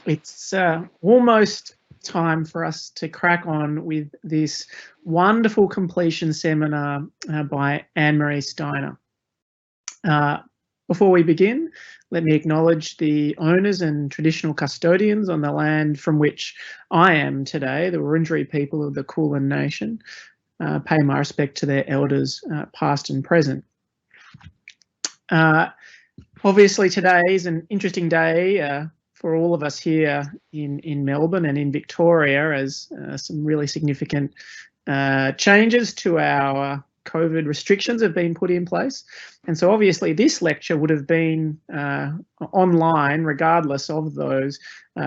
It's almost time for us to crack on with this wonderful completion seminar by Annemarie Steiner. Before we begin, let me acknowledge the owners and traditional custodians on the land from which I am today, the Wurundjeri people of the Kulin Nation. Pay my respect to their elders, past and present. Obviously, today is an interesting day for all of us here in Melbourne and in Victoria, as some really significant changes to our COVID restrictions have been put in place. And so obviously this lecture would have been online regardless of those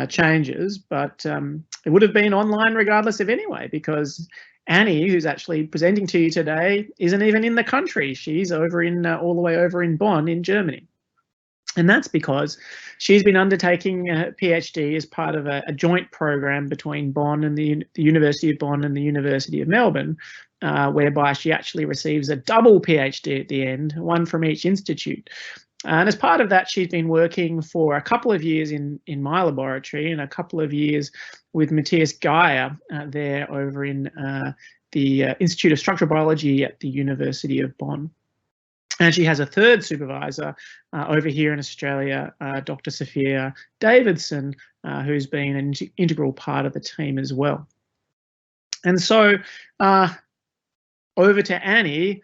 changes, but it would have been online regardless of anyway, because Annie, who's actually presenting to you today, isn't even in the country. She's over in all the way over in Bonn in Germany. And that's because she's been undertaking a PhD as part of a joint program between Bonn and the University of Bonn and the University of Melbourne, whereby she actually receives a double PhD at the end, one from each institute. And as part of that, she's been working for a couple of years in my laboratory and a couple of years with Matthias Geyer there over in the Institute of Structural Biology at the University of Bonn. And she has a third supervisor over here in Australia, Dr. Sophia Davidson, who's been an integral part of the team as well. And so over to Annie.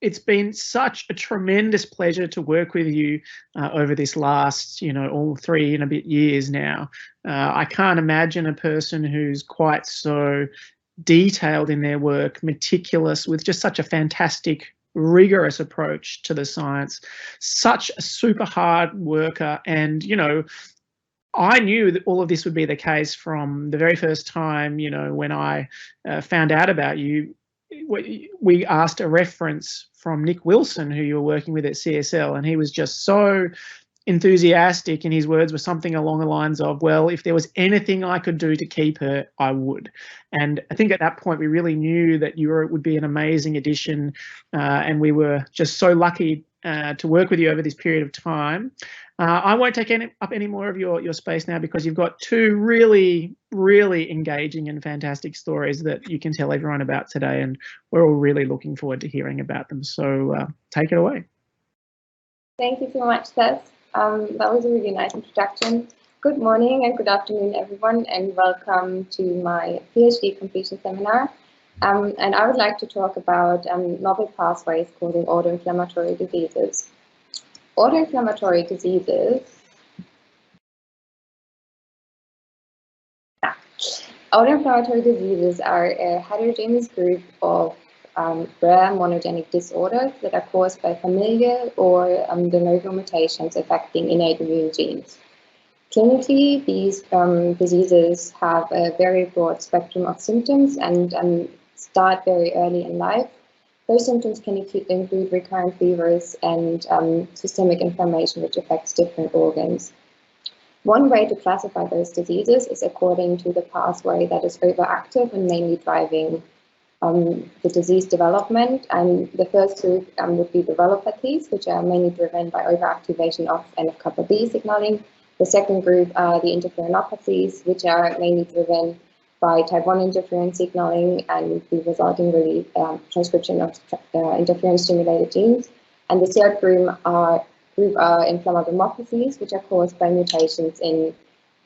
It's been such a tremendous pleasure to work with you over this last, all 3 and a bit years now. I can't imagine a person who's quite so detailed in their work, meticulous, with just such a fantastic, rigorous approach to the science, such a super hard worker. And, I knew that all of this would be the case from the very first time, when I found out about you. We asked a reference from Nick Wilson, who you were working with at CSL, and he was just so enthusiastic, and his words were something along the lines of, well, if there was anything I could do to keep her, I would. And I think at that point we really knew that you would be an amazing addition, and we were just so lucky to work with you over this period of time. I won't take up any more of your space now, because you've got 2 really, really engaging and fantastic stories that you can tell everyone about today, and we're all really looking forward to hearing about them. So take it away. Thank you so much, Tess. That was a really nice introduction. Good morning and good afternoon, everyone, and welcome to my PhD completion seminar. And I would like to talk about novel pathways causing autoinflammatory diseases. Autoinflammatory diseases. Autoinflammatory diseases are a heterogeneous group of rare monogenic disorders that are caused by familial or de novo mutations affecting innate immune genes. Clinically, these diseases have a very broad spectrum of symptoms and start very early in life. Those symptoms can include recurrent fevers and systemic inflammation, which affects different organs. One way to classify those diseases is according to the pathway that is overactive and mainly driving the disease development. And the first group would be the developathies, which are mainly driven by overactivation of NF-κB signaling. The second group are the interferonopathies, which are mainly driven by type 1 interferon signaling and the resulting transcription of interferon-stimulated genes. And the third group are inflammatomopathies, which are caused by mutations in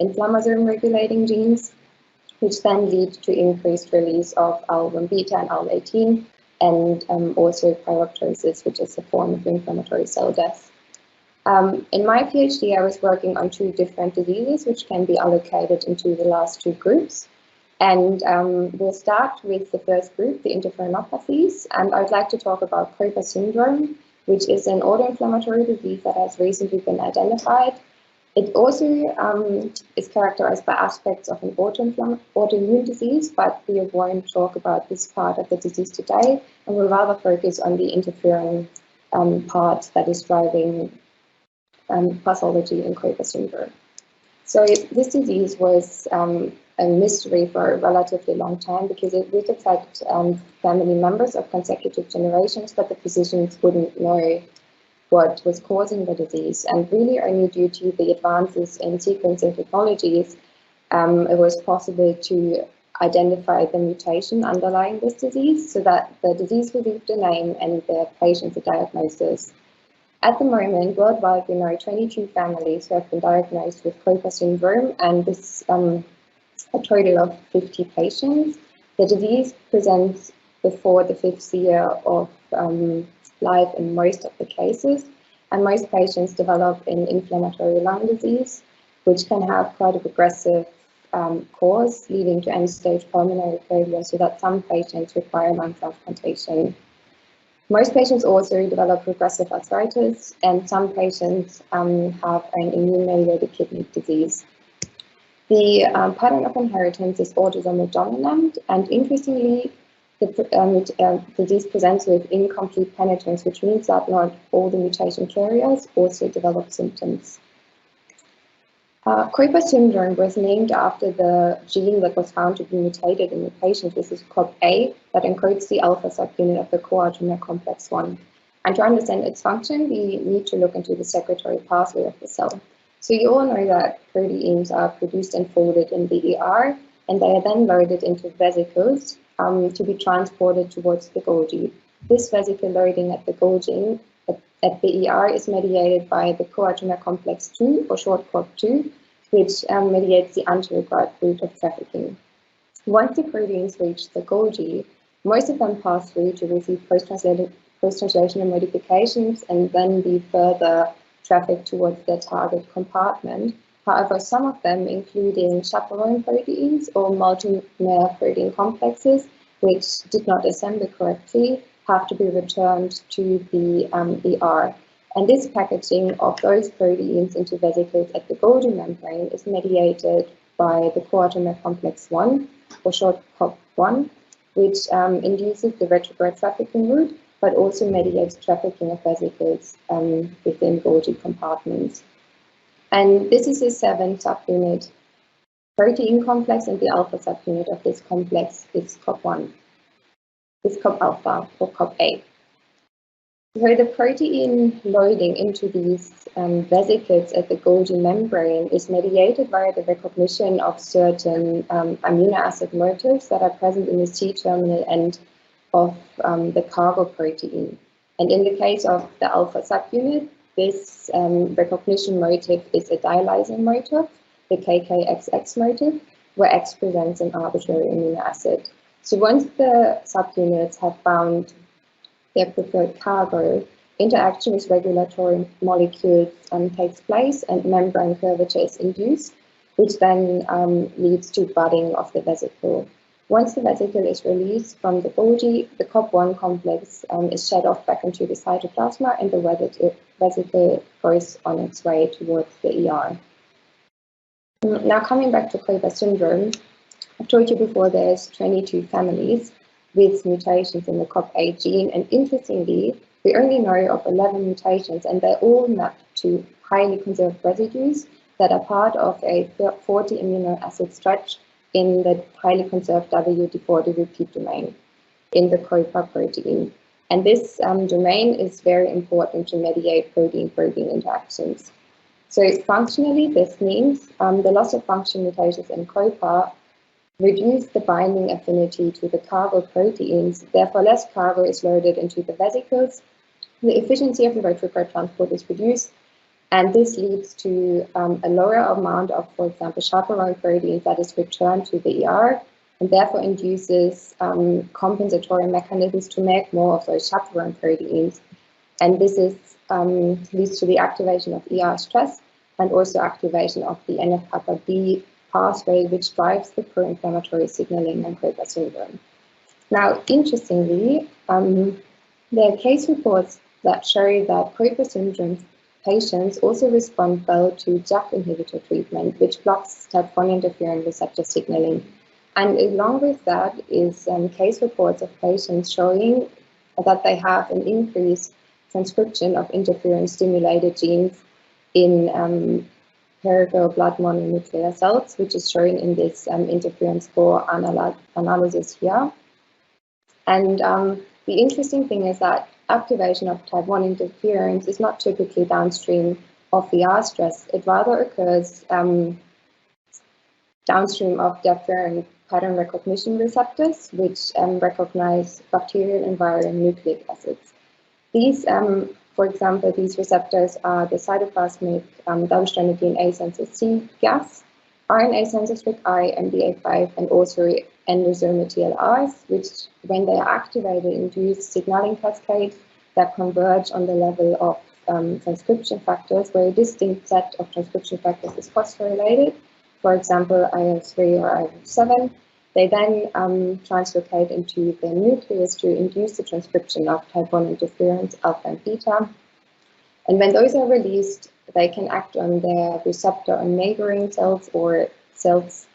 inflammasome-regulating genes, which then lead to increased release of IL-1 beta and IL-18, and also pyroptosis, which is a form of inflammatory cell death. In my PhD, I was working on 2 different diseases, which can be allocated into the last 2 groups. And we'll start with the first group, the interferonopathies. And I'd like to talk about COPA syndrome, which is an autoinflammatory disease that has recently been identified. It also is characterized by aspects of an autoimmune disease, but we won't talk about this part of the disease today, and we'll rather focus on the interferon part that is driving pathology in COPA syndrome. So this disease was a mystery for a relatively long time because it would affect family members of consecutive generations, but the physicians wouldn't know what was causing the disease, and really only due to the advances in sequencing technologies, it was possible to identify the mutation underlying this disease so that the disease received a name and the patient's diagnosis. At the moment, worldwide, we know 22 families who have been diagnosed with COPA syndrome, and this a total of 50 patients. The disease presents before the 5th year of life in most of the cases, and most patients develop an inflammatory lung disease, which can have quite a progressive course, leading to end-stage pulmonary failure, so that some patients require lung transplantation. Most patients also develop progressive arthritis, and some patients have an immune-mediated kidney disease. The pattern of inheritance is autosomal dominant, and interestingly, the disease presents with incomplete penetrance, which means that not all the mutation carriers also develop symptoms. COPA syndrome was named after the gene that was found to be mutated in the patient. This is COPA, that encodes the alpha subunit of the coartamer complex 1. And to understand its function, we need to look into the secretory pathway of the cell. So you all know that proteins are produced and folded in the ER, and they are then loaded into vesicles to be transported towards the Golgi. This vesicle loading at the Golgi at the ER is mediated by the coartamer complex 2, or short COP2, which mediates the anterograde route of trafficking. Once the proteins reach the Golgi, most of them pass through to receive post-translational modifications and then be further trafficked towards their target compartment. However, some of them, including chaperone proteins or multimer protein complexes, which did not assemble correctly, have to be returned to the ER. And this packaging of those proteins into vesicles at the Golgi membrane is mediated by the coartamer complex 1, or short COP1, which induces the retrograde trafficking route, but also mediates trafficking of vesicles within Golgi compartments. And this is a 7 subunit protein complex, and the alpha subunit of this complex is COP1. Is COP alpha, or COP-A. So the protein loading into these vesicles at the Golgi membrane is mediated via the recognition of certain amino acid motifs that are present in the C-terminal end of the cargo protein. And in the case of the alpha subunit, this recognition motif is a dilysine motif, the KKXX motif, where X presents an arbitrary amino acid. So once the subunits have found their preferred cargo, interaction with regulatory molecules takes place and membrane curvature is induced, which then leads to budding of the vesicle. Once the vesicle is released from the Golgi, the COP1 complex is shed off back into the cytoplasma, and the vesicle goes on its way towards the ER. Now, coming back to COPA syndrome, I've told you before there's 22 families with mutations in the COPA gene, and interestingly, we only know of 11 mutations, and they're all mapped to highly conserved residues that are part of a 40 amino acid stretch in the highly conserved WD40 repeat domain in the COPA protein. And this domain is very important to mediate protein-protein interactions. So functionally, this means the loss of function mutations in COPA reduce the binding affinity to the cargo proteins, therefore less cargo is loaded into the vesicles, the efficiency of the retrograde transport is reduced, and this leads to a lower amount of, for example, chaperone proteins that is returned to the ER, and therefore induces compensatory mechanisms to make more of those chaperone proteins. And this is leads to the activation of ER stress and also activation of the NF-kappa B pathway, which drives the pro-inflammatory signaling in COPA syndrome. Now, interestingly, there are case reports that show that COPA syndrome patients also respond well to JAK inhibitor treatment, which blocks type 1 interferon receptor signaling. And along with that is case reports of patients showing that they have an increased transcription of interferon-stimulated genes in peripheral blood mononuclear cells, which is shown in this interferon score analysis here. And the interesting thing is that activation of type 1 interference is not typically downstream of VR stress. It rather occurs downstream of deferent pattern recognition receptors, which recognize bacterial and viral nucleic acids. These, for example, these receptors are the cytoplasmic double-stranded DNA sensor CGAS, RNA sensor SPEC-I, MDA5, and also endosomal TLRs, which, when they are activated, induce signaling cascades that converge on the level of transcription factors, where a distinct set of transcription factors is phosphorylated, for example, IL-3 or IL-7. They then translocate into the nucleus to induce the transcription of type 1 interferons, alpha and beta. And when those are released, they can act on their receptor on neighboring cells or cells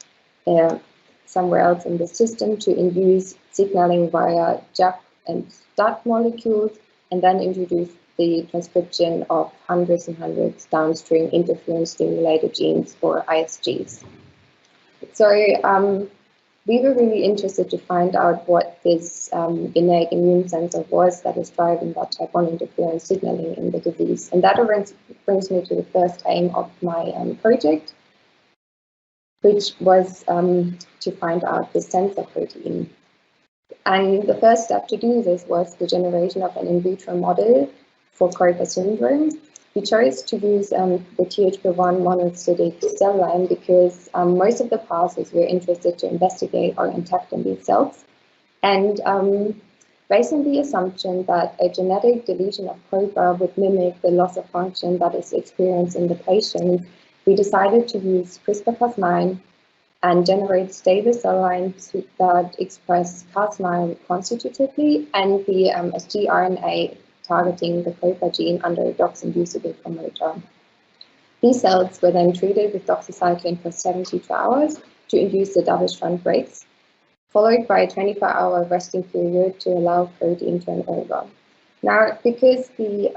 somewhere else in the system to induce signaling via JAK and STAT molecules, and then introduce the transcription of hundreds and hundreds downstream interferon-stimulated genes, or ISGs. So we were really interested to find out what this innate immune sensor was that is driving that type 1 interferon signaling in the disease. And that brings me to the first aim of my project, which was to find out the sensor protein. And the first step to do this was the generation of an in vitro model for COPA syndrome. We chose to use the THP-1 monocytic cell line because most of the passes we're interested to investigate are intact in these cells. And based on the assumption that a genetic deletion of COPA would mimic the loss of function that is experienced in the patient, we decided to use CRISPR-Cas9 and generate stable cell lines that express Cas9 constitutively and the sgRNA targeting the COPA gene under a DOX-inducible promoter. These cells were then treated with doxycycline for 72 hours to induce the double-strand breaks, followed by a 24-hour resting period to allow protein turnover. Now, because the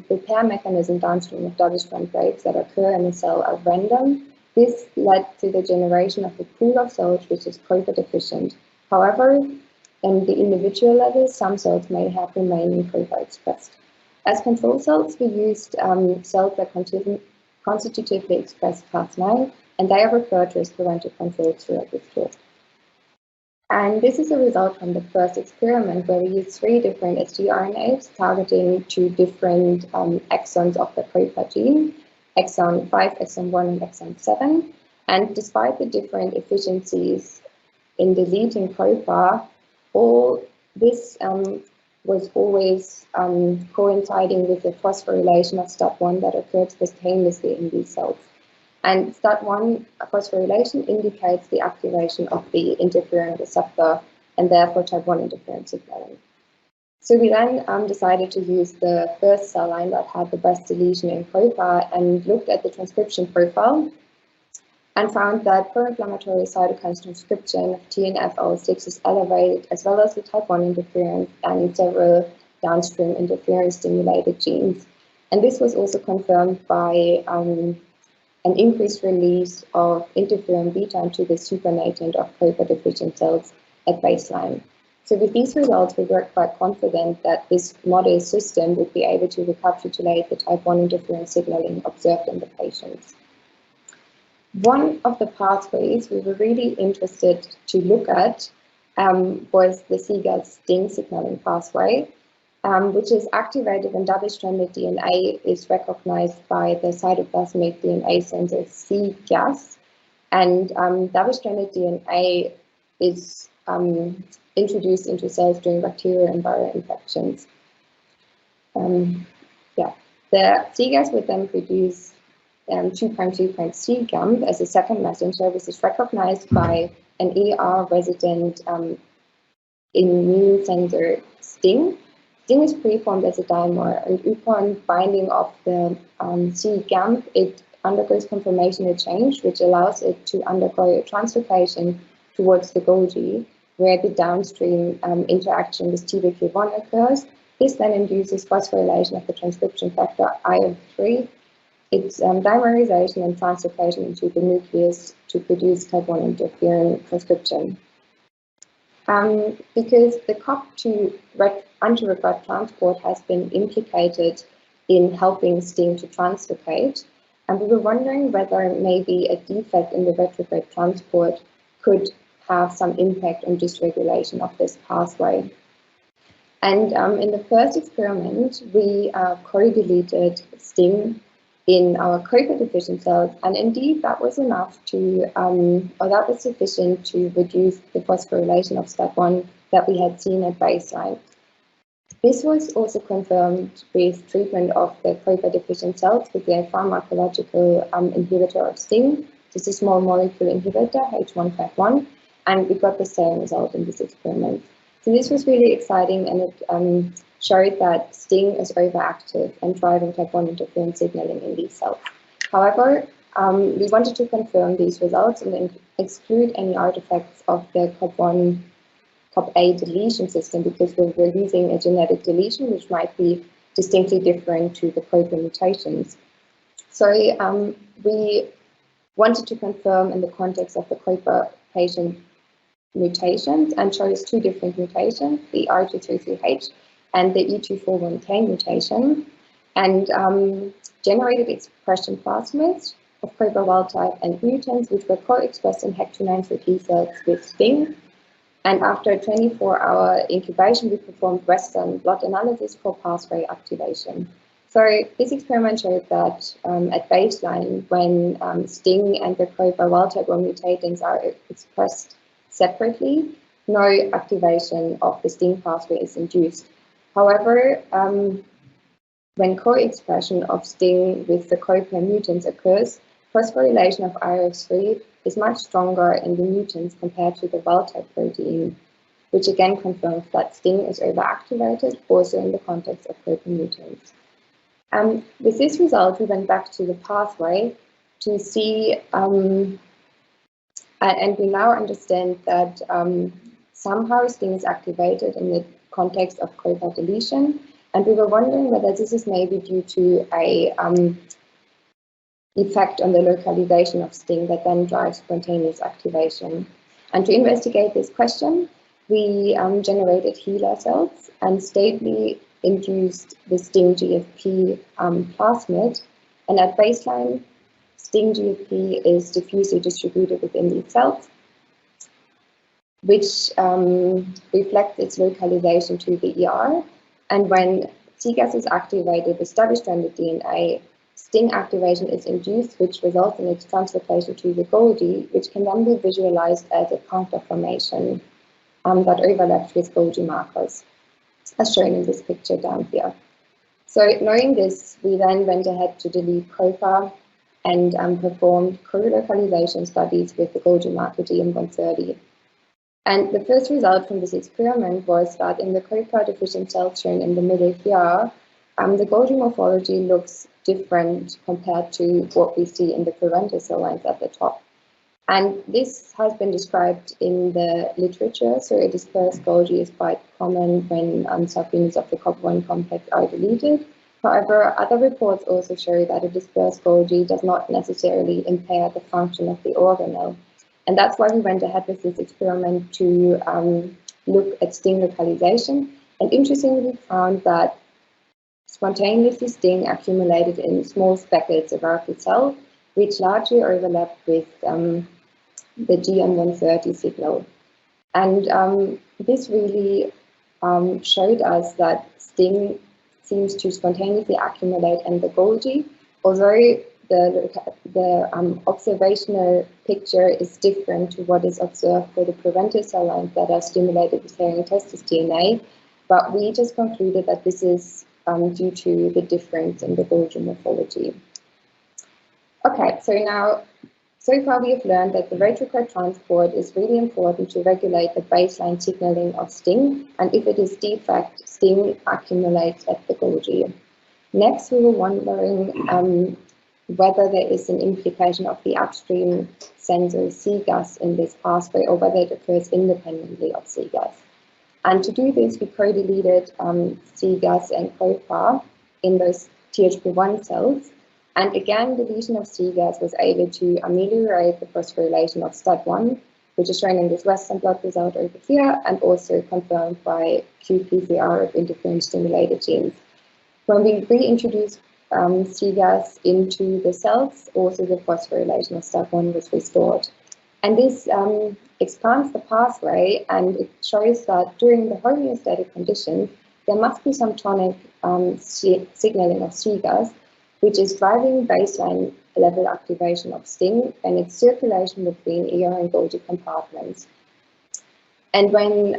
repair mechanism downstream of double-strand breaks that occur in the cell are random, this led to the generation of a pool of cells which is COPA deficient. However, in the individual level, some cells may have remaining COPA expressed. As control cells, we used cells that constitutively express Cas9, and they are referred to as parental controls throughout this talk. And this is a result from the first experiment where we used 3 different sgRNAs targeting 2 different exons of the COPA gene, exon 5, exon 1, and exon 7. And despite the different efficiencies in deleting COPA, all this was always coinciding with the phosphorylation of STAT1 that occurred spontaneously in these cells. And STAT1 phosphorylation indicates the activation of the interferon receptor and therefore type 1 interferon signaling. So we then decided to use the first cell line that had the best deletion in COPA and looked at the transcription profile and found that pro-inflammatory cytokine transcription of TNF-alpha-6 is elevated, as well as the type 1 interferon and several downstream interferon-stimulated genes. And this was also confirmed by an increased release of interferon beta into the supernatant of COPA-deficient cells at baseline. So with these results, we were quite confident that this model system would be able to recapitulate the type 1 interferon signaling observed in the patients. One of the pathways we were really interested to look at was the CGASISTING signaling pathway, which is activated when double-stranded DNA is recognized by the cytoplasmic DNA sensor CGAS, and double-stranded DNA is introduced into cells during bacterial and viral infections. The CGAS would then produce 2'2' Gump as a second messenger. This is recognized by an ER resident immune sensor STING. STING is preformed as a dimer, and upon binding of the C-Gump, it undergoes conformational change, which allows it to undergo a translocation towards the Golgi, where the downstream interaction with THP-1 occurs. This then induces phosphorylation of the transcription factor IL-3, its dimerization and translocation into the nucleus to produce type 1 interferon transcription. because the COP2 anti-retrograde transport has been implicated in helping STING to translocate, and we were wondering whether maybe a defect in the retrograde transport could have some impact on dysregulation of this pathway. And in the first experiment, we co-deleted STING in our COPA-deficient cells, and indeed that was enough to, or that was sufficient to reduce the phosphorylation of STAT1 that we had seen at baseline. This was also confirmed with treatment of the COPA-deficient cells with the pharmacological inhibitor of STING. This is a small molecule inhibitor, H151, and we got the same result in this experiment. So this was really exciting, and it showed that STING is overactive and driving type 1 interferon signaling in these cells. However, we wanted to confirm these results and then exclude any artifacts of the COPA deletion system, because we were using a genetic deletion which might be distinctly different to the COPA mutations. So we wanted to confirm in the context of the COPA patient mutations and chose two different mutations, the R233H and the E241K mutation, and generated expression plasmids of COPA wild type and mutants, which were co-expressed in HEC293 T cells with STING. And after a 24-hour incubation, we performed Western blot analysis for pathway activation. So this experiment showed that at baseline, when STING and the COPA wild type or mutants are expressed separately, no activation of the STING pathway is induced. However, when co-expression of STING with the COPA mutants occurs, phosphorylation of IRF3 is much stronger in the mutants compared to the wild type protein, which again confirms that STING is overactivated also in the context of COPA mutants. With this result, we went back to the pathway to see, and we now understand that somehow STING is activated in the context of COPA deletion, and we were wondering whether this is maybe due to a effect on the localization of STING that then drives spontaneous activation. And to investigate this question, we generated HeLa cells and stably induced the STING GFP plasmid, and at baseline, STING GFP is diffusely distributed within these cells, which reflects its localization to the ER. And when CGAS is activated with double-stranded DNA, STING activation is induced, which results in its translocation to the Golgi, which can then be visualized as a puncta formation that overlaps with Golgi markers, as shown in this picture down here. So knowing this, we then went ahead to delete COPA and performed co-localization studies with the Golgi marker DM130. And the first result from this experiment was that in the COPA-deficient cells shown in the middle here, the Golgi morphology looks different compared to what we see in the parental cell lines at the top. And this has been described in the literature, so a dispersed Golgi is quite common when subunits of the COP1 complex are deleted. However, other reports also show that a dispersed Golgi does not necessarily impair the function of the organelle. And that's why we went ahead with this experiment to look at STING localization. And interestingly, we found that spontaneously STING accumulated in small speckles around the cell, which largely overlapped with the GM130 signal. And this really showed us that STING seems to spontaneously accumulate in the Golgi, although the observational picture is different to what is observed for the parental cell lines that are stimulated with herring testis DNA, but we just concluded that this is due to the difference in the Golgi morphology. Okay, so far we have learned that the retrograde transport is really important to regulate the baseline signaling of STING, and if it is defect, STING accumulates at the Golgi. Next, we were wondering whether there is an implication of the upstream sensor CGAS in this pathway, or whether it occurs independently of CGAS. And to do this, we co-deleted CGAS and COPA in those THP-1 cells. And again, deletion of CGAS was able to ameliorate the phosphorylation of STAT1 which is shown in this Western blot result over here, and also confirmed by qPCR of interferon-stimulated genes. When we reintroduce CGAS into the cells, also the phosphorylation of STAT1 was restored. And this expands the pathway, and it shows that during the homeostatic conditions, there must be some tonic signaling of CGAS, which is driving baseline level activation of STING and its circulation between ER and Golgi compartments. And when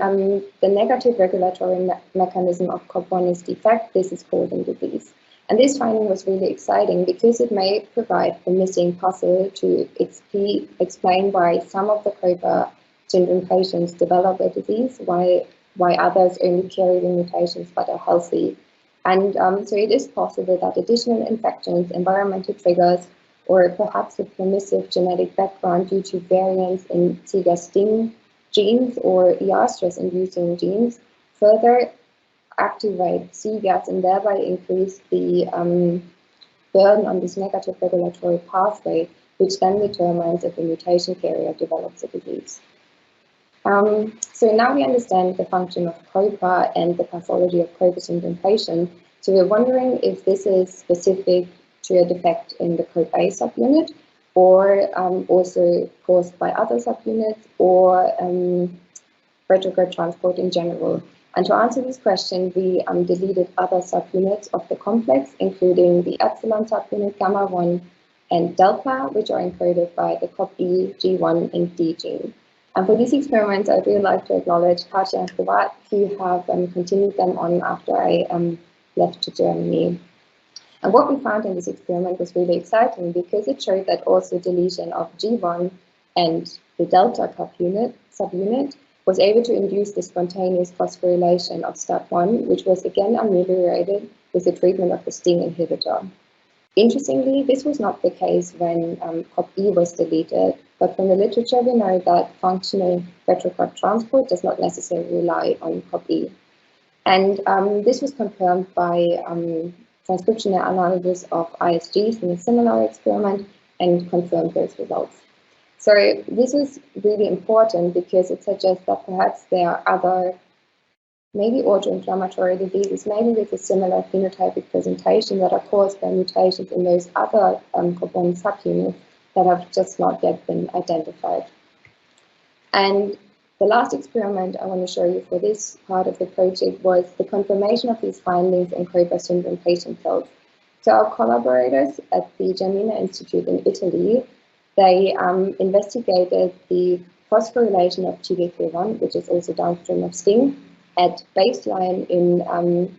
the negative regulatory mechanism of COP1 is defect, this is called induces. And this finding was really exciting because it may provide the missing puzzle to explain why some of the COPA syndrome patients develop a disease, why others only carry the mutations but are healthy. And so it is possible that additional infections, environmental triggers, or perhaps a permissive genetic background due to variants in CGASTING genes or ER stress-inducing genes further activate CGAS and thereby increase the burden on this negative regulatory pathway, which then determines if the mutation carrier develops a disease. So now we understand the function of COPA and the pathology of COPA syndrome patients. So we're wondering if this is specific to a defect in the COPA subunit, or also caused by other subunits, or retrograde transport in general. And to answer this question, we deleted other subunits of the complex, including the epsilon subunit, gamma 1, and delta, which are encoded by the COP-E, G1, and D gene. And for these experiments, I'd really like to acknowledge Katja and Kuvat, who have continued them on after I left to Germany. And what we found in this experiment was really exciting because it showed that also deletion of G1 and the delta subunit was able to induce the spontaneous phosphorylation of STAT1, which was again ameliorated with the treatment of the STING inhibitor. Interestingly, this was not the case when COP-E was deleted, but from the literature we know that functional retrograde transport does not necessarily rely on COP-E. And this was confirmed by transcriptional analysis of ISGs in a similar experiment and confirmed those results. So this is really important because it suggests that perhaps there are other, maybe autoinflammatory diseases, maybe with a similar phenotypic presentation that are caused by mutations in those other COP1 subunits that have just not yet been identified. And the last experiment I want to show you for this part of the project was the confirmation of these findings in COPA syndrome patient cells. So our collaborators at the Gemina Institute in Italy, they investigated the phosphorylation of THP-1, which is also downstream of STING, at baseline in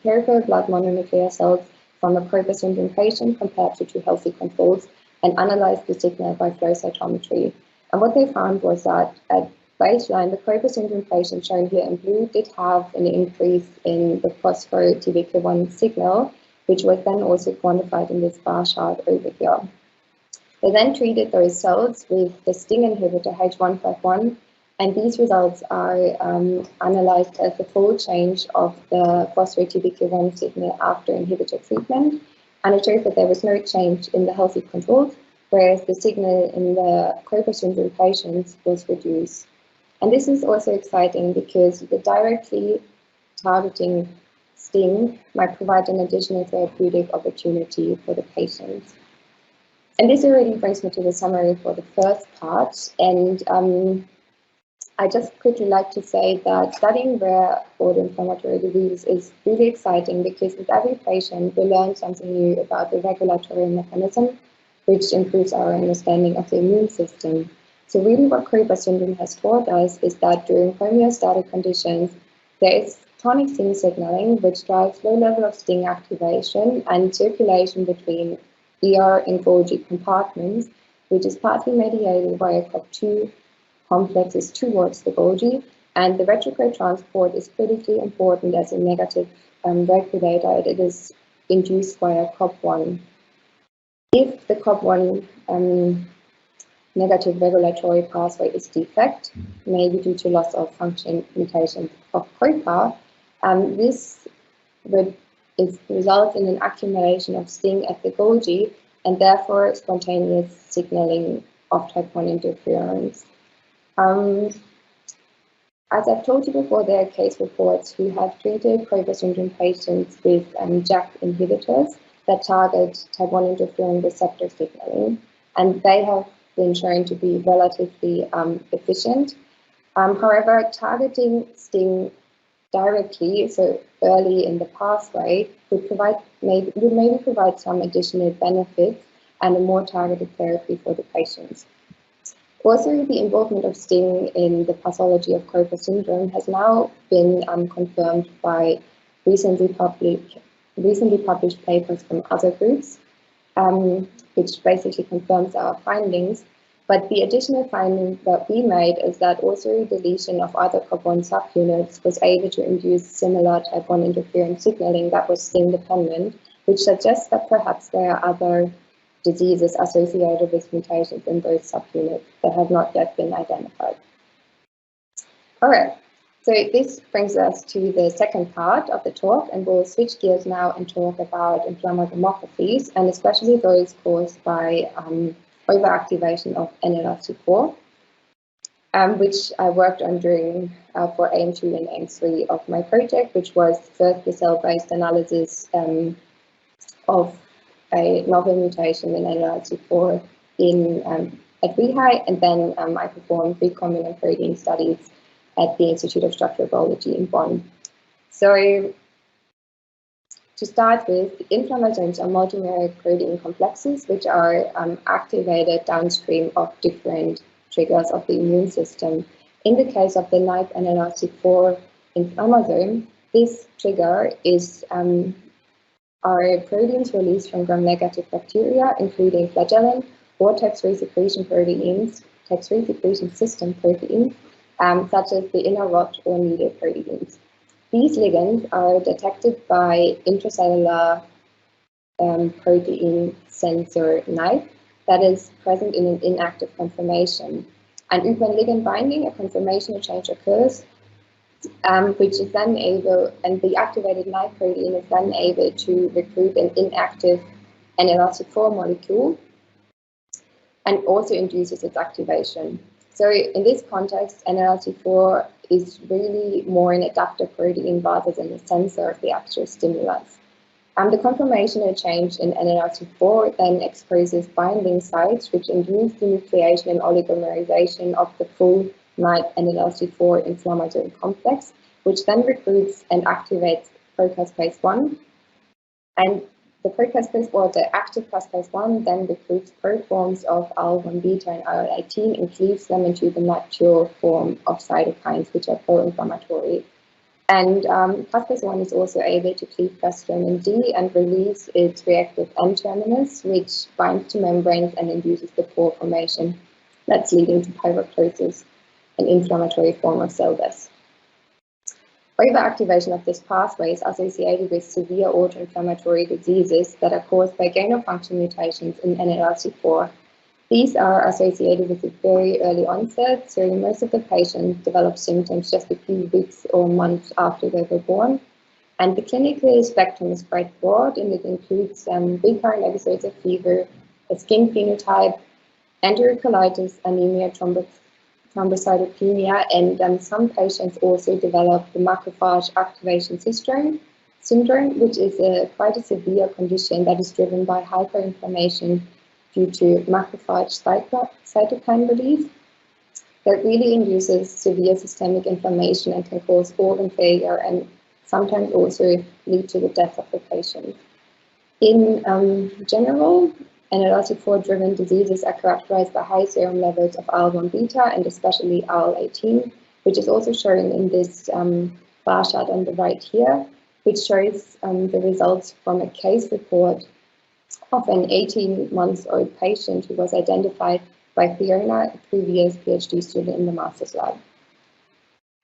peripheral blood mononuclear cells from a COPA syndrome patient compared to 2 healthy controls, and analyzed the signal by flow cytometry. And what they found was that at baseline, the COPA syndrome patient shown here in blue did have an increase in the phospho-TBK1 signal, which was then also quantified in this bar chart over here. They then treated those cells with the STING inhibitor H151, and these results are analyzed as a full change of the phospho-TBK1 signal after inhibitor treatment, and it shows that there was no change in the healthy controls, whereas the signal in the COPA syndrome patients was reduced. And this is also exciting because the directly targeting STING might provide an additional therapeutic opportunity for the patients. And this already brings me to the summary for the first part. And I just quickly like to say that studying rare autoinflammatory diseases is really exciting because with every patient we learn something new about the regulatory mechanism, which improves our understanding of the immune system. So really what COPA syndrome has taught us is that during homeostatic conditions, there is tonic STING signaling, which drives low level of STING activation and circulation between ER and Golgi compartments, which is partly mediated by a COP2 complexes towards the Golgi, and the retrograde transport is critically important as a negative regulator. It is induced via COP1. If the COP1 negative regulatory pathway is defect, maybe due to loss of function mutation of COPA, this would result in an accumulation of STING at the Golgi and therefore spontaneous signaling of type 1 interferons. As I've told you before, there are case reports who have treated COPA syndrome patients with JAK inhibitors that target type 1 interferon receptor signaling, and they have been shown to be relatively efficient. However, targeting STING directly, so early in the pathway, would maybe provide some additional benefits and a more targeted therapy for the patients. Also, the involvement of STING in the pathology of COPA syndrome has now been confirmed by recently published papers from other groups, which basically confirms our findings. But the additional finding that we made is that also deletion of other COP1 subunits was able to induce similar type 1 interferon signaling that was STING dependent, which suggests that perhaps there are other diseases associated with mutations in those subunits that have not yet been identified. All right, so this brings us to the second part of the talk, and we'll switch gears now and talk about inflammatories, and especially those caused by overactivation of NLRC4, which I worked on during for aim 2 and aim 3 of my project, which was first the cell-based analysis of a novel mutation in NLRC4 at WEHI, and then I performed recombinant protein studies at the Institute of Structural Biology in Bonn. So to start with, the inflammasomes are multimeric protein complexes which are activated downstream of different triggers of the immune system. In the case of the NIPE NLRC4 inflammasome, this trigger is are proteins released from gram-negative bacteria, including flagellin or text-free secretion proteins, text-free secretion system proteins, such as the inner rod or needle proteins. These ligands are detected by intracellular protein sensor NIPE that is present in an inactive conformation. And upon ligand binding, a conformational change occurs, which is then able, and the activated NIPE protein is then able to recruit an inactive NLRC4 molecule and also induces its activation. So in this context, NLRC4 is really more an adapter protein rather than a sensor of the actual stimulus. The conformational change in NLRC4 then exposes binding sites which induce the nucleation and oligomerization of the full NIPE NLRC4 inflammasome complex, which then recruits and activates procaspase 1. And the procaspase, or the active caspase 1, then recruits proforms of IL-1 beta and IL-18 and cleaves them into the mature form of cytokines, which are pro-inflammatory. And caspase 1 is also able to cleave caspase D and release its reactive N-terminus, which binds to membranes and induces the pore formation. That's leading to pyroptosis, an inflammatory form of cell death. Overactivation of this pathway is associated with severe autoinflammatory diseases that are caused by gain-of-function mutations in NLRC4. These are associated with a very early onset, so most of the patients develop symptoms just a few weeks or months after they were born. And the clinical spectrum is quite broad, and it includes recurrent episodes of fever, a skin phenotype, enterocolitis, anemia, thrombocytopenia, and some patients also develop the macrophage activation syndrome, which is quite a severe condition that is driven by hyperinflammation due to macrophage cytokine release that really induces severe systemic inflammation and can cause organ failure and sometimes also lead to the death of the patient. In general, NLRC4-driven diseases are characterized by high serum levels of IL-1 beta and especially IL-18, which is also shown in this bar chart on the right here, which shows the results from a case report of an 18-month-old patient who was identified by Fiona, a previous PhD student in the master's lab.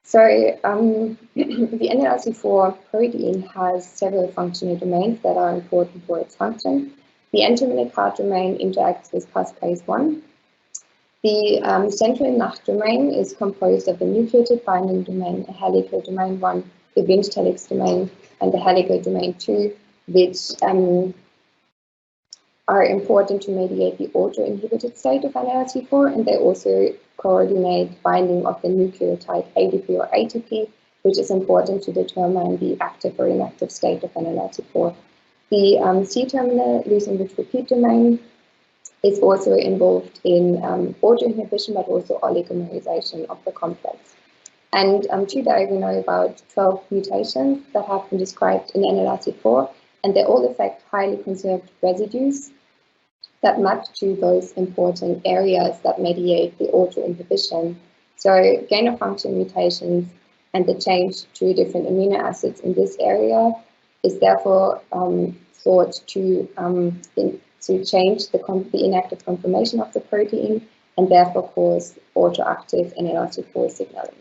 So the NLRC4 protein has several functional domains that are important for its function. The N-terminal CAR domain interacts with caspase 1. The central NACH domain is composed of the nucleotide binding domain, a helical domain 1, the Winch helix domain, and the helical domain 2, which are important to mediate the auto-inhibited state of NLRC4, and they also coordinate binding of the nucleotide ADP or ATP, which is important to determine the active or inactive state of NLRC4. The C-terminal leucine-rich repeat domain is also involved in auto-inhibition, but also oligomerization of the complex. And today we know about 12 mutations that have been described in NLRC4, and they all affect highly conserved residues that map to those important areas that mediate the auto-inhibition. So gain-of-function mutations and the change to different amino acids in this area is therefore thought to change the inactive conformation of the protein and therefore cause autoactive NLRC4 signaling.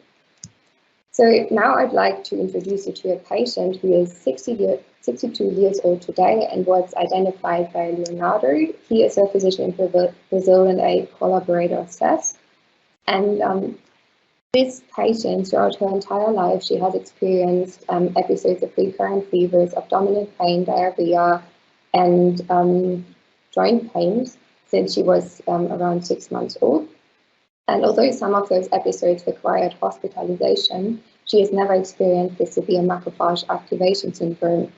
So now I'd like to introduce you to a patient who is 62 years old today and was identified by Leonardo. He is a physician in Brazil and a collaborator of CES. And this patient, throughout her entire life, she has experienced episodes of recurrent fevers, abdominal pain, diarrhea, and joint pains since she was around 6 months old. And although some of those episodes required hospitalization, she has never experienced the severe macrophage activation syndrome.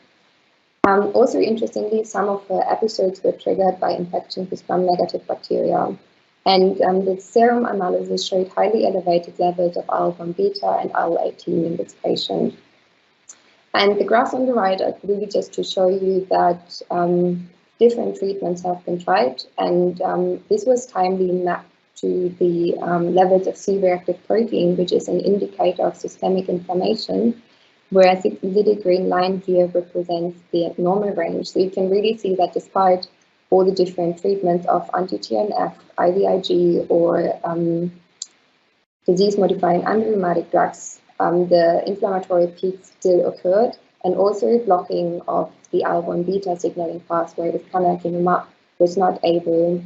Also, interestingly, some of her episodes were triggered by infections with gram-negative bacteria. And the serum analysis showed highly elevated levels of IL-1 beta and IL-18 in this patient. And the graphs on the right are really just to show you that different treatments have been tried, and this was timely mapped to the levels of C-reactive protein, which is an indicator of systemic inflammation, whereas the little green line here represents the normal range. So you can really see that despite all the different treatments of anti-TNF, IVIG, or disease-modifying anti-rheumatic drugs, the inflammatory peaks still occurred, and also blocking of the IL-1 beta signaling pathway with canakinumab was not able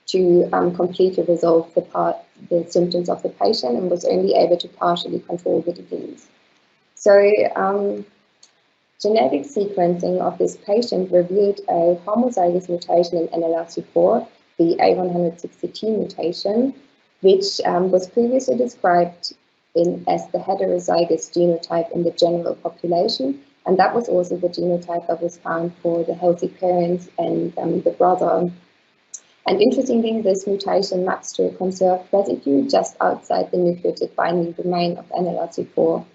to completely resolve the symptoms of the patient and was only able to partially control the disease. So genetic sequencing of this patient revealed a homozygous mutation in NLRC4, the A160T mutation, which was previously described as the heterozygous genotype in the general population, and that was also the genotype that was found for the healthy parents and the brother. And interestingly, this mutation maps to a conserved residue just outside the nucleotide binding domain of NLRC4.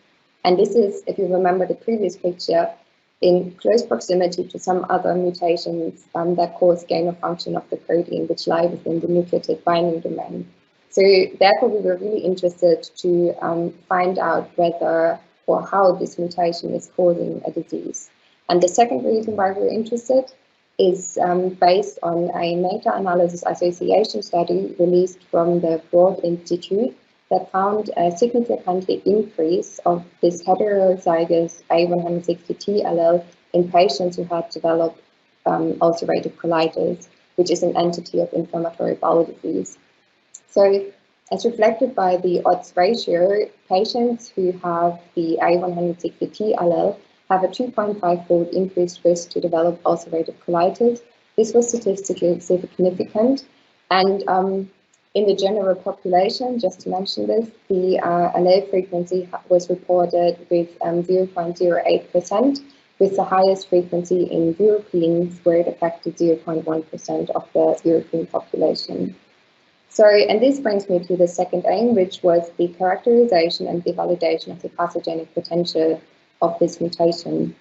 And this is, if you remember the previous picture, in close proximity to some other mutations that cause gain of function of the protein, which lie within the nucleotide binding domain. So therefore, we were really interested to find out whether or how this mutation is causing a disease. And the second reason why we're interested is based on a meta-analysis association study released from the Broad Institute that found a significantly increase of this heterozygous A160T allele in patients who had developed ulcerative colitis, which is an entity of inflammatory bowel disease. So, as reflected by the odds ratio, patients who have the A160T allele have a 2.5-fold increased risk to develop ulcerative colitis. This was statistically significant, and in the general population, just to mention this, the allele frequency was reported with 0.08%, with the highest frequency in Europeans, where it affected 0.1% of the European population. So, and this brings me to the second aim, which was the characterization and the validation of the pathogenic potential of this mutation.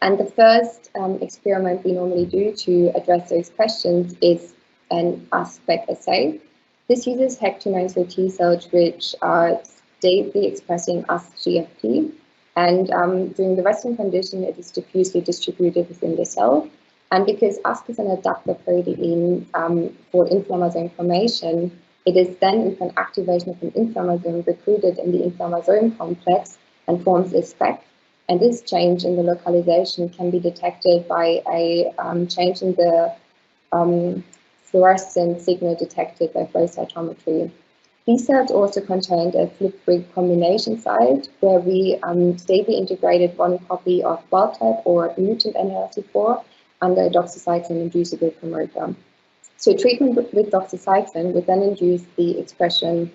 And the first experiment we normally do to address those questions is an ASC-speck assay. This uses HEC293 T cells which are stably expressing ASC-GFP, and during the resting condition, it is diffusely distributed within the cell. And because ASC is an adapter protein for inflammasome formation, it is then with an activation of an inflammasome recruited in the inflammasome complex and forms a speck. And this change in the localization can be detected by a change in the fluorescent signal detected by flow cytometry. These cells also contained a flip recombination site where we stably integrated one copy of wild type or mutant NLRC4 under doxycycline-inducible promoter. So treatment with doxycycline would then induce the expression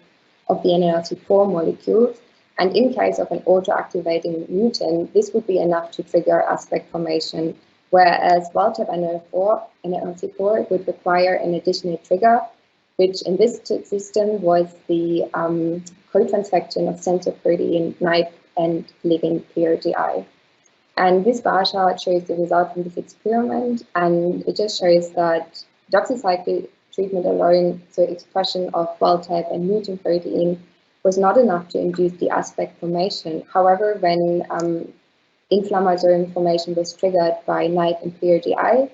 of the NLRC4 molecules, and in case of an auto-activating mutant, this would be enough to trigger ASPEC formation, whereas wild-type NLRC4 would require an additional trigger, which in this system was the co-transfection of sensor protein NIPE and ligand PRDI. And this bar chart shows the result from this experiment, and it just shows that doxycycline treatment alone, so expression of wild-type and mutant protein, was not enough to induce the ASPEC formation. However, when inflammatory inflammation was triggered by NIPE and PRDI,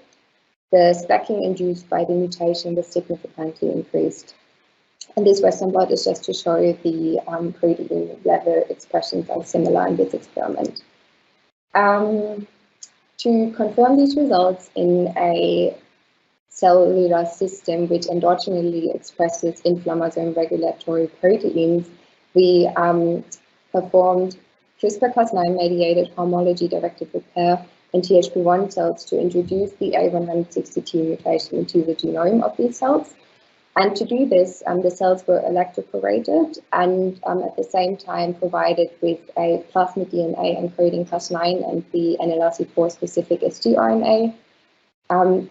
the specking induced by the mutation was significantly increased. And this Western blot is just to show the protein level expressions are similar in this experiment. To confirm these results in a cellular system which endogenously expresses inflammatory and regulatory proteins, we performed CRISPR-Cas9-mediated homology-directed repair in THP-1 cells to introduce the A160T mutation into the genome of these cells. And to do this, the cells were electroporated and at the same time provided with a plasmid DNA encoding Cas9 and the NLRC4 specific sgRNA,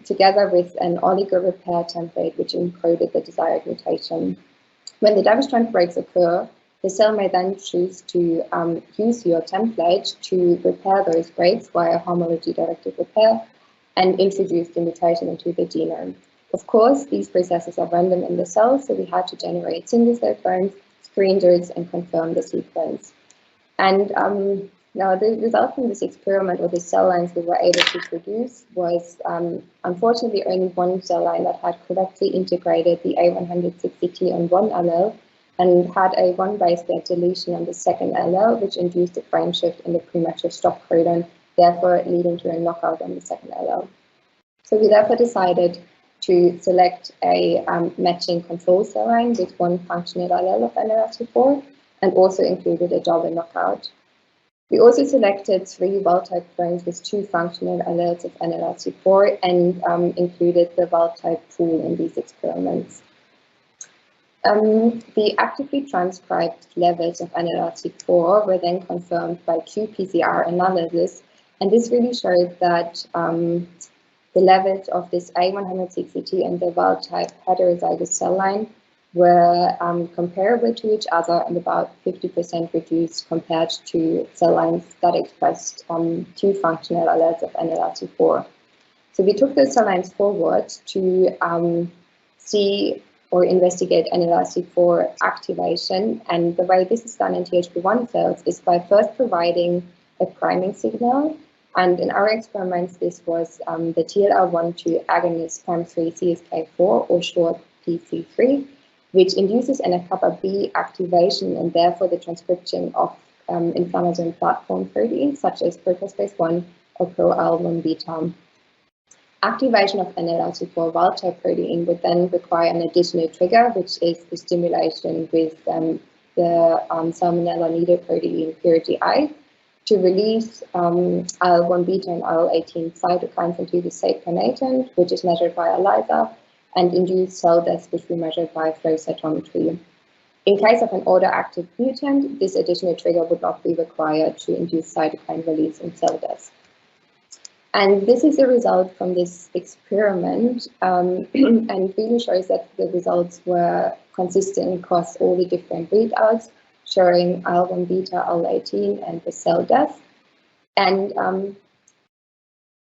together with an oligo repair template which encoded the desired mutation. When the double strand breaks occur, the cell may then choose to use your template to repair those breaks via homology-directed repair and introduce the mutation into the genome. Of course, these processes are random in the cell, so we had to generate single-cell clones, screen those, and confirm the sequence. And now the result from this experiment, or the cell lines we were able to produce, was unfortunately only one cell line that had correctly integrated the A160T on one allele and had a 1 base pair deletion on the second allele, which induced a frame shift in the premature stop codon, therefore leading to a knockout on the second allele. So we therefore decided to select a matching control cell line with one functional allele of NLRC4 and also included a double knockout. We also selected 3 wild-type clones with 2 functional alleles of NLRC4 and included the wild-type pool in these experiments. The actively transcribed levels of NLRC4 were then confirmed by qPCR analysis, and this really showed that the levels of this A160T and the wild-type heterozygous cell line were comparable to each other and about 50% reduced compared to cell lines that expressed 2 functional alleles of NLRC4. So we took those cell lines forward to see or investigate NLRC4 activation, and the way this is done in THP-1 cells is by first providing a priming signal, and in our experiments this was the TLR1/2 agonist PAM3 CSK4, or short PC3, which induces NF-kappa B activation and therefore the transcription of inflammatory platform proteins such as procaspase-1 or pro-IL-1 beta. Activation of NLRC4 wild-type protein would then require an additional trigger, which is the stimulation with the salmonella needle protein PRDI to release IL-1 beta and IL-18 cytokines into the safe-kinetin, which is measured by ELISA, and induce cell death, which we measured by flow cytometry. In case of an autoactive mutant, this additional trigger would not be required to induce cytokine release and cell death. And this is the result from this experiment, and really shows that the results were consistent across all the different readouts, showing IL-1 beta, IL-18, and the cell death. And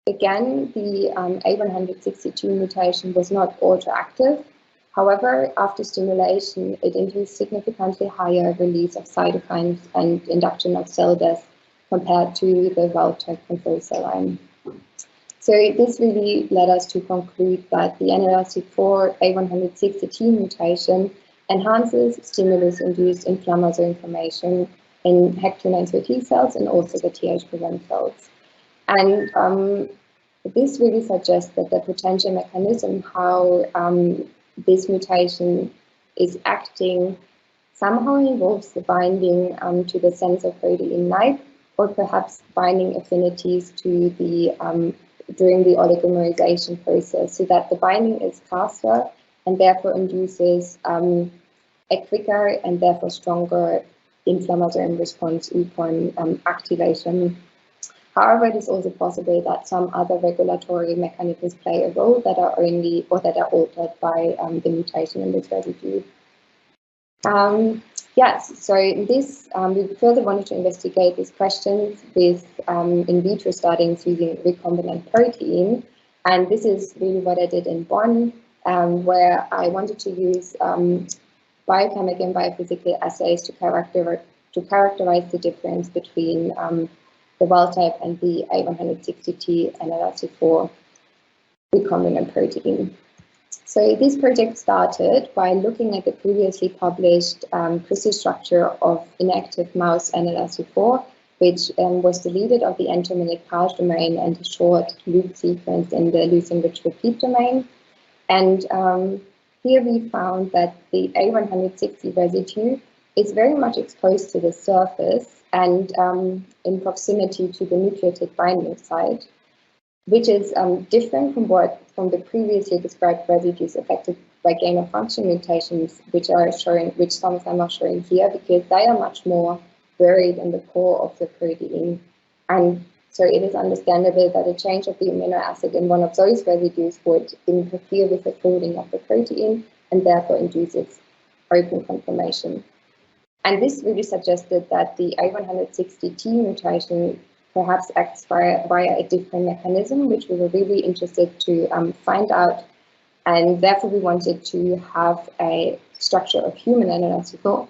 again, the A160T mutation was not autoactive. However, after stimulation, it induced significantly higher release of cytokines and induction of cell death compared to the wild-type control cell line. So this really led us to conclude that the NLRC4 A160T mutation enhances stimulus-induced inflammatory inflammation in HEC293 T cells and also the THP-1 cells. And this really suggests that the potential mechanism how this mutation is acting somehow involves the binding to the sensor protein NIPE, or perhaps binding affinities to the during the oligomerization process, so that the binding is faster and therefore induces a quicker and therefore stronger inflammatory response upon activation. However, it is also possible that some other regulatory mechanisms play a role that are only or that are altered by the mutation in this residue. Yes, so in this, we further wanted to investigate these questions with in vitro studies using recombinant protein. And this is really what I did in Bonn, where I wanted to use biochemical and biophysical assays to characterize the difference between the wild type and the A160T NLRC4 recombinant protein. So this project started by looking at the previously published crystal structure of inactive mouse NLRC4, which was deleted of the N-terminate pouch domain and a short loop sequence in the loose-enriched repeat domain. And here we found that the A160 residue is very much exposed to the surface and in proximity to the nucleotide binding site, which is different from the previously described residues affected by gain-of-function mutations, which some of them are shown here, because they are much more buried in the core of the protein. And so it is understandable that a change of the amino acid in one of those residues would interfere with the folding of the protein and therefore induce its open conformation. And this really suggested that the A160T mutation perhaps acts via a different mechanism, which we were really interested to find out. And therefore we wanted to have a structure of human NLRC4,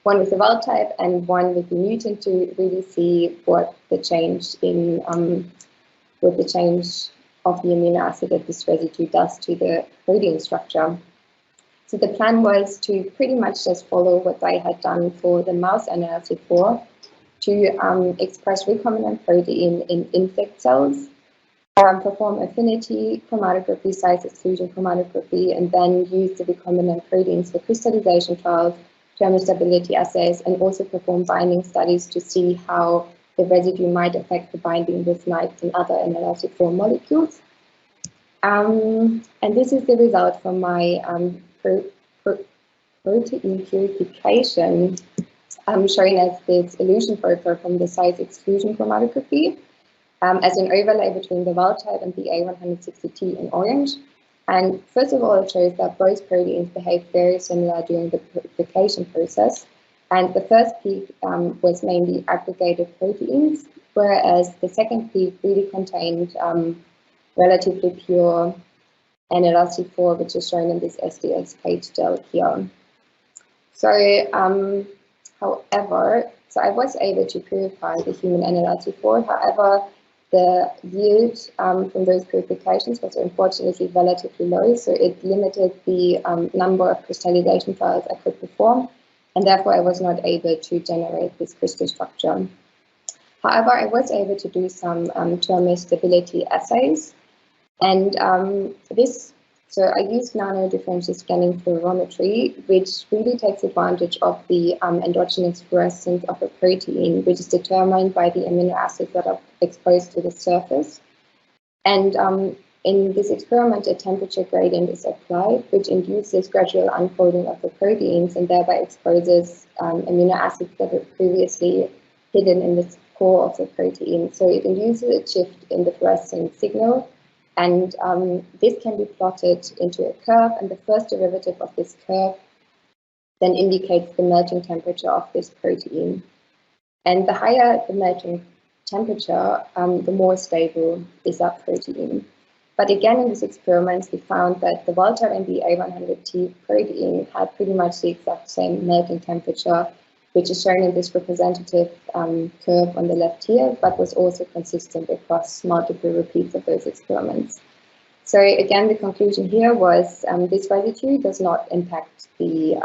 one with the wild type and one with the mutant, to really see what the change in with the change of the amino acid that this residue does to the protein structure. So the plan was to pretty much just follow what I had done for the mouse NLRC4, to express recombinant protein in insect cells, perform affinity chromatography, size exclusion chromatography, and then use the recombinant proteins for crystallization trials, thermostability assays, and also perform binding studies to see how the residue might affect the binding with NITEs and other NLRC4 molecules. And this is the result from my protein purification, showing as this illusion profile from the size exclusion chromatography as an overlay between the wild type and the A160T in orange. And first of all, it shows that both proteins behave very similar during the purification process. And the first peak was mainly aggregated proteins, whereas the second peak really contained relatively pure NLRC4, which is shown in this SDS page gel here. So, however, I was able to purify the human NLRC4. However, the yield from those purifications was unfortunately relatively low, so it limited the number of crystallization trials I could perform, and therefore I was not able to generate this crystal structure. However, I was able to do some thermostability assays, and so I used nano-differential scanning fluorometry, which really takes advantage of the endogenous fluorescence of a protein, which is determined by the amino acids that are exposed to the surface. And in this experiment, a temperature gradient is applied, which induces gradual unfolding of the proteins and thereby exposes amino acids that were previously hidden in the core of the protein. So it induces a shift in the fluorescent signal. And this can be plotted into a curve, and the first derivative of this curve then indicates the melting temperature of this protein. And the higher the melting temperature, the more stable is that protein. But again, in this experiment, we found that the wild type and the A100T protein had pretty much the exact same melting temperature, which is shown in this representative curve on the left here, but was also consistent across multiple repeats of those experiments. So again, the conclusion here was this residue does not impact the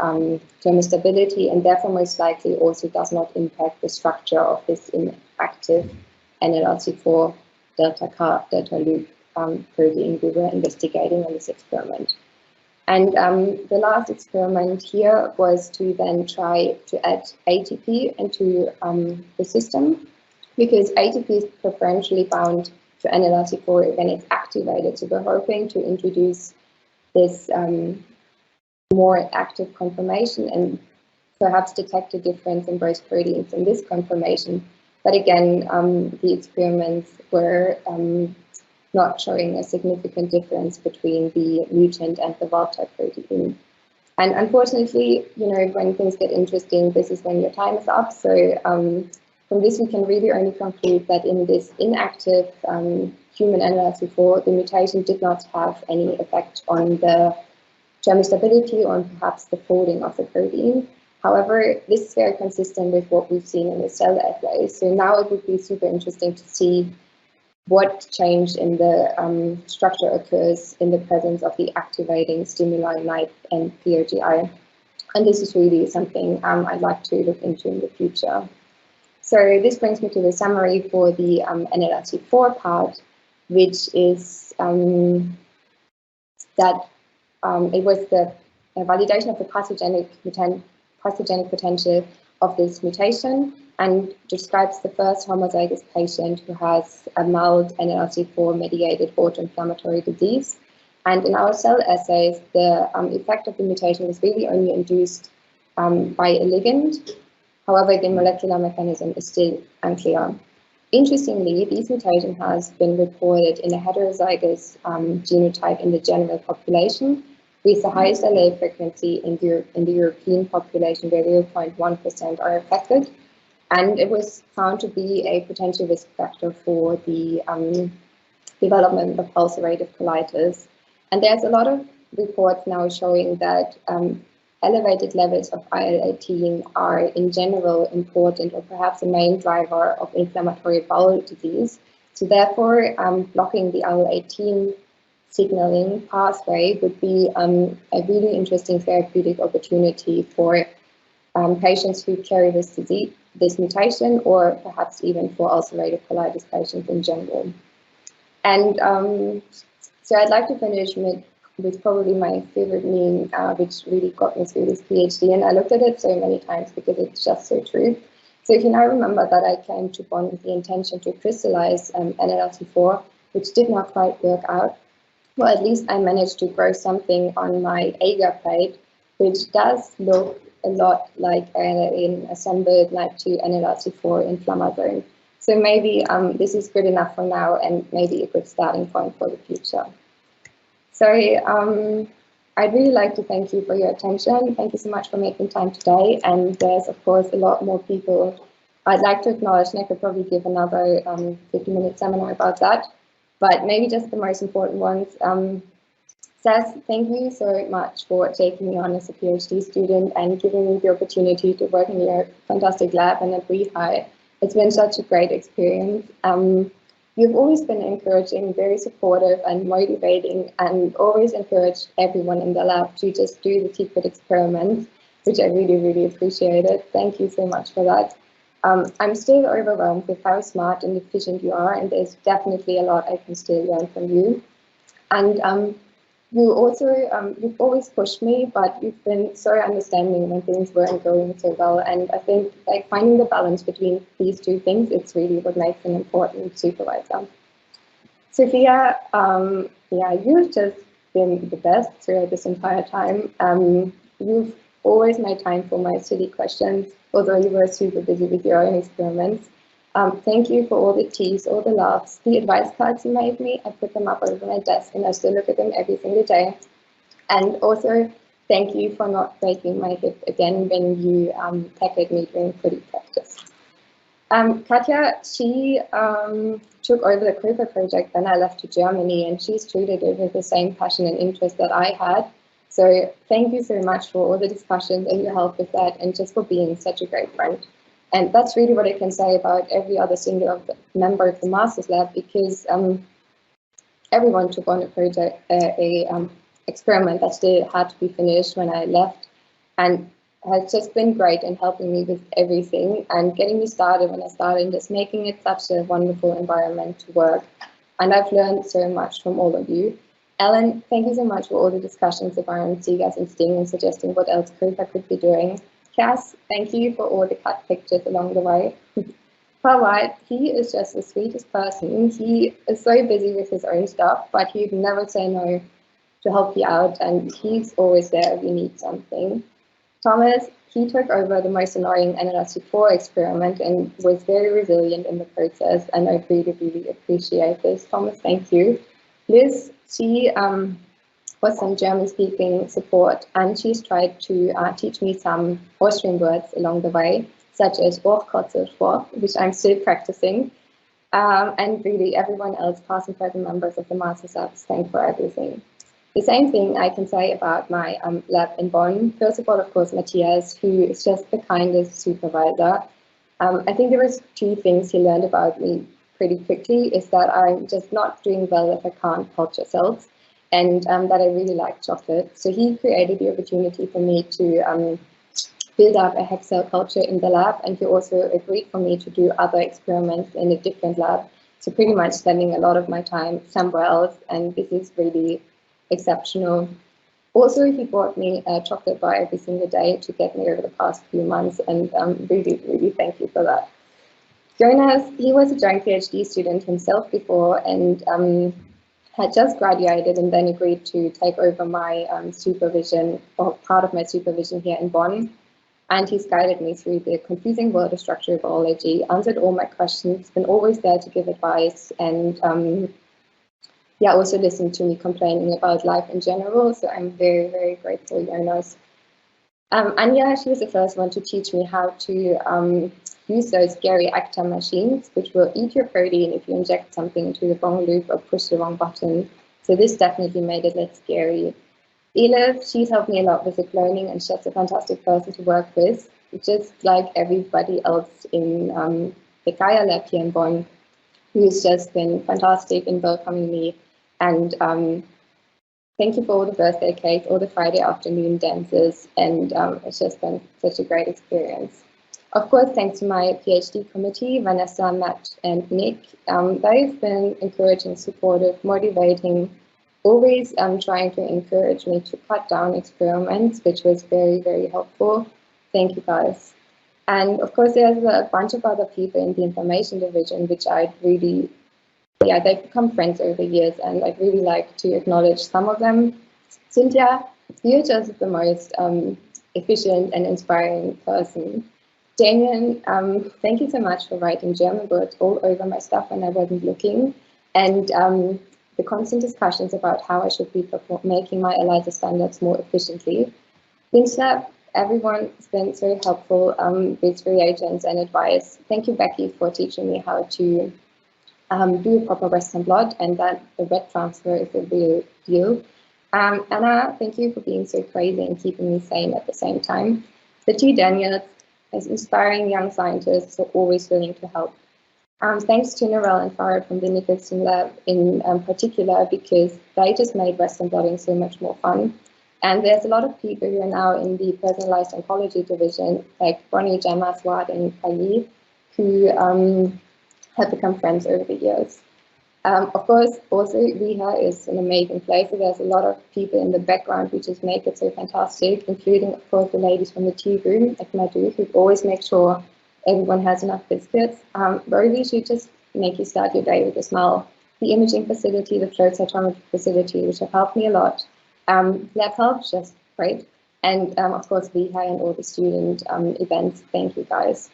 thermostability, and therefore most likely also does not impact the structure of this inactive NLRC4 delta loop protein we were investigating in this experiment. And the last experiment here was to then try to add ATP into the system because ATP is preferentially bound to NLRC4 when it's activated. So we're hoping to introduce this more active conformation and perhaps detect a difference in both proteins in this conformation. But again, the experiments were not showing a significant difference between the mutant and the wild-type protein. And unfortunately, you know, when things get interesting, this is when your time is up. So from this, we can really only conclude that in this inactive human NLRC4, the mutation did not have any effect on the germ stability or perhaps the folding of the protein. However, this is very consistent with what we've seen in the cell assays. So now it would be super interesting to see what change in the structure occurs in the presence of the activating stimuli like and POGI. And this is really something I'd like to look into in the future. So this brings me to the summary for the NLRC4 part, which is that it was the validation of the pathogenic potential of this mutation and describes the first homozygous patient who has a mild NLRC4-mediated autoinflammatory disease. And in our cell assays, the effect of the mutation was really only induced by a ligand. However, the molecular mechanism is still unclear. Interestingly, this mutation has been reported in a heterozygous genotype in the general population, with the highest allele frequency in the European population, where 0.1% are affected. And it was found to be a potential risk factor for the development of ulcerative colitis. And there's a lot of reports now showing that elevated levels of IL-18 are in general important or perhaps the main driver of inflammatory bowel disease. So therefore, blocking the IL-18 signaling pathway would be a really interesting therapeutic opportunity for patients who carry this disease, this mutation, or perhaps even for ulcerative colitis patients in general. And so I'd like to finish with probably my favorite meme, which really got me through this PhD, and I looked at it so many times because it's just so true. So if you now remember that I came to Bonn with the intention to crystallize NLRC4, which did not quite work out, well, at least I managed to grow something on my agar plate, which does look a lot like an assembled NAP2 NLRC4 inflammasome. So maybe this is good enough for now and maybe a good starting point for the future. So I'd really like to thank you for your attention. Thank you so much for making time today. And there's, of course, a lot more people I'd like to acknowledge, and I could probably give another 50-minute seminar about that. But maybe just the most important ones. Cass, thank you so much for taking me on as a PhD student and giving me the opportunity to work in your fantastic lab and at WEHI. It's been such a great experience. You've always been encouraging, very supportive and motivating, and always encouraged everyone in the lab to just do the secret experiments, which I really, really appreciated. Thank you so much for that. I'm still overwhelmed with how smart and efficient you are, and there's definitely a lot I can still learn from you. And you also, you've always pushed me, but you've been so understanding when things weren't going so well. And I think like finding the balance between these two things, it's really what makes an important supervisor. Sophia, yeah, you've just been the best throughout this entire time. You've always made time for my silly questions, although you were super busy with your own experiments. Thank you for all the teas, all the laughs, the advice cards you made me. I put them up over my desk and I still look at them every single day. And also, thank you for not breaking my hip again when you tackled me during footy practice. Katja, she took over the COPA project when I left to Germany, and she's treated it with the same passion and interest that I had. So thank you so much for all the discussions and your help with that, and just for being such a great friend. And that's really what I can say about every other single member of the Masters Lab, because everyone took on a project, experiment that still had to be finished when I left, and has just been great in helping me with everything and getting me started when I started, and just making it such a wonderful environment to work. And I've learned so much from all of you. Ellen, thank you so much for all the discussions around CGASISTING and suggesting what else COPA could be doing. Cass, thank you for all the cut pictures along the way. Fawad, he is just the sweetest person. He is so busy with his own stuff, but he'd never say no to help you out, and he's always there if you need something. Thomas, he took over the most annoying NLRC4 experiment and was very resilient in the process, and I really, really appreciate this. Thomas, thank you. Liz, she was some German-speaking support, and she's tried to teach me some Austrian words along the way, such as Hochkotze, which I'm still practicing, and really everyone else, past and present members of the Master Labs, thank for everything. The same thing I can say about my lab in Bonn. First of all, of course, Matthias, who is just the kindest supervisor. I think there was 2 things he learned about me pretty quickly, is that I'm just not doing well if I can't culture cells, and that I really like chocolate. So he created the opportunity for me to build up a HEC cell culture in the lab, and he also agreed for me to do other experiments in a different lab. So pretty much spending a lot of my time somewhere else, and this is really exceptional. Also, he bought me a chocolate bar every single day to get me over the past few months, and really, really thank you for that. Jonas, he was a joint PhD student himself before, and had just graduated and then agreed to take over my supervision, or part of my supervision here in Bonn. And he's guided me through the confusing world of structural biology, answered all my questions, been always there to give advice, and yeah, also listened to me complaining about life in general. So I'm very, very grateful, Jonas. Anya, she was the first one to teach me how to use those scary ACTA machines, which will eat your protein if you inject something into the wrong loop or push the wrong button. So this definitely made it less scary. Elif, she's helped me a lot with the cloning, and she's a fantastic person to work with, just like everybody else in the Gaia lab here in Bonn, who's just been fantastic in welcoming me. And thank you for all the birthday cake, all the Friday afternoon dances, and it's just been such a great experience. Of course, thanks to my PhD committee, Vanessa, Matt, and Nick. They've been encouraging, supportive, motivating, always trying to encourage me to cut down experiments, which was very, very helpful. Thank you, guys. And of course, there's a bunch of other people in the information division, which I'd really, yeah, they've become friends over the years, and I'd really like to acknowledge some of them. Cynthia, you're just the most efficient and inspiring person. Damien, thank you so much for writing German words all over my stuff when I wasn't looking, and the constant discussions about how I should be making my ELISA standards more efficiently. ThinkLab, everyone has been so helpful with reagents and advice. Thank you, Becky, for teaching me how to do a proper Western blot, and that the red transfer is a real deal. Anna, thank you for being so crazy and keeping me sane at the same time. The 2 Daniels, as inspiring young scientists, are always willing to help. Thanks to Narelle and Farah from the Nicholson Lab in particular, because they just made Western blotting so much more fun. And there's a lot of people who are now in the personalized oncology division, like Bonnie, Gemma, Swat, and Kali, who have become friends over the years. Of course, also WEHI is an amazing place. So there's a lot of people in the background who just make it so fantastic, including, of course, the ladies from the tea room at Madhu, who always make sure everyone has enough biscuits. Rosie should just make you start your day with a smile. The imaging facility, the flow cytometry facility, which have helped me a lot. Lab help, just great. And of course, WEHI and all the student events. Thank you, guys.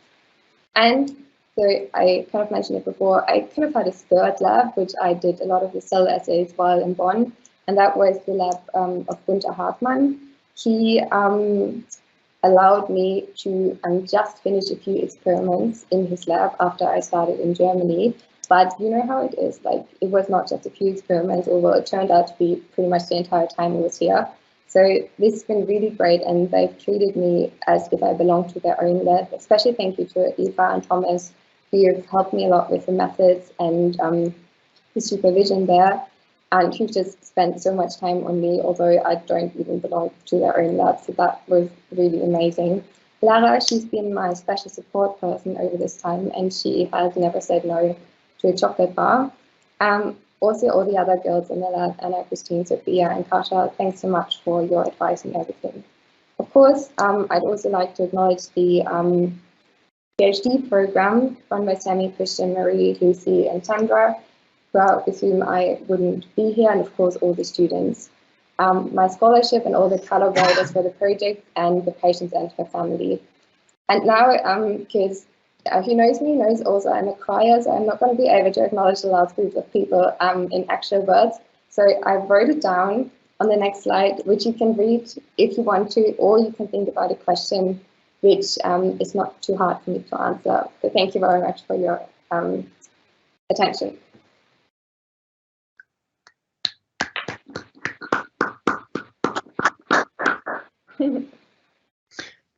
And so I kind of mentioned it before, I kind of had a third lab, which I did a lot of the cell assays while in Bonn, and that was the lab of Gunther Hartmann. He allowed me to just finish a few experiments in his lab after I started in Germany. But you know how it is, like it was not just a few experiments, although it turned out to be pretty much the entire time I was here. So this has been really great, and they've treated me as if I belong to their own lab. Especially thank you to Eva and Thomas, who have helped me a lot with the methods and the supervision there. And who just spent so much time on me, although I don't even belong to their own lab. So that was really amazing. Lara, she's been my special support person over this time, and she has never said no to a chocolate bar. Also, all the other girls in the lab, Anna, Christine, Sophia, and Kasha, thanks so much for your advice and everything. Of course, I'd also like to acknowledge the PhD program run by Sammy, Christian, Marie, Lucy, and Sandra, with whom I wouldn't be here, and of course all the students. My scholarship and all the collaborators for the project, and the patients and her family. And now, because who knows me knows also I'm a crier, so I'm not going to be able to acknowledge the large group of people in actual words. So I wrote it down on the next slide, which you can read if you want to, or you can think about a question which is not too hard for me to answer. So thank you very much for your attention.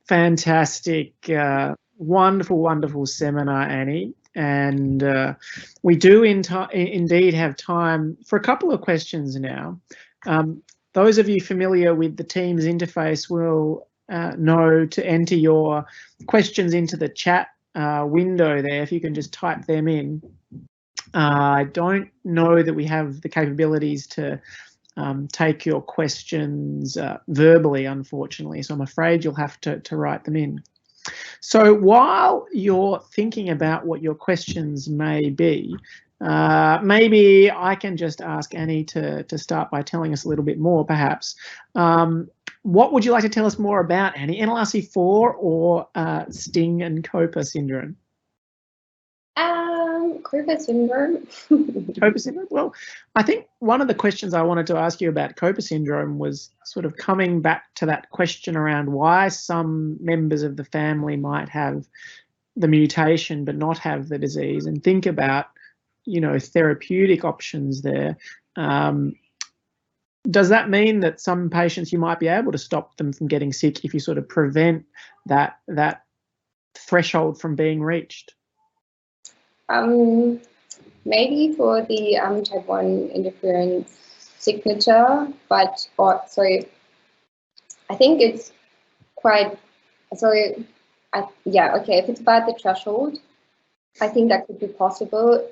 Fantastic. Wonderful, wonderful seminar, Annie. And we do indeed have time for a couple of questions now. Those of you familiar with the Teams interface will know to enter your questions into the chat window there, if you can just type them in. I don't know that we have the capabilities to take your questions verbally, unfortunately, so I'm afraid you'll have to write them in. So while you're thinking about what your questions may be, maybe I can just ask Annie to start by telling us a little bit more, perhaps. What would you like to tell us more about, Annie? NLRC4 or STING and COPA syndrome? COPA syndrome. COPA syndrome? Well, I think one of the questions I wanted to ask you about COPA syndrome was sort of coming back to that question around why some members of the family might have the mutation but not have the disease, and think about, you know, therapeutic options there. Does that mean that some patients you might be able to stop them from getting sick if you sort of prevent that threshold from being reached? Maybe for the type 1 interferon signature, but I think it's quite, yeah, okay, if it's about the threshold, I think that could be possible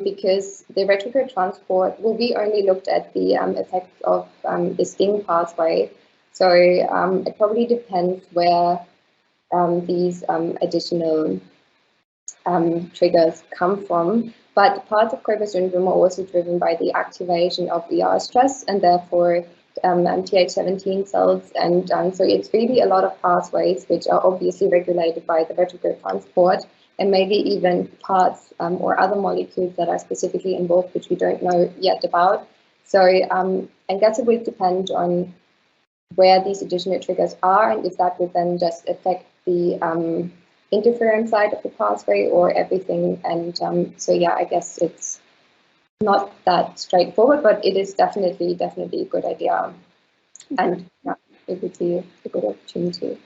because the retrograde transport will be only looked at the effects of the STING pathway. So it probably depends where these additional triggers come from. But parts of COPA syndrome are also driven by the activation of ER stress and therefore TH17 cells. And so it's really a lot of pathways which are obviously regulated by the retrograde transport, and maybe even parts or other molecules that are specifically involved, which we don't know yet about. So I guess it would depend on where these additional triggers are, and if that would then just affect the interferon side of the pathway or everything. And so yeah, I guess it's not that straightforward, but it is definitely a good idea, and yeah, it would be a good opportunity.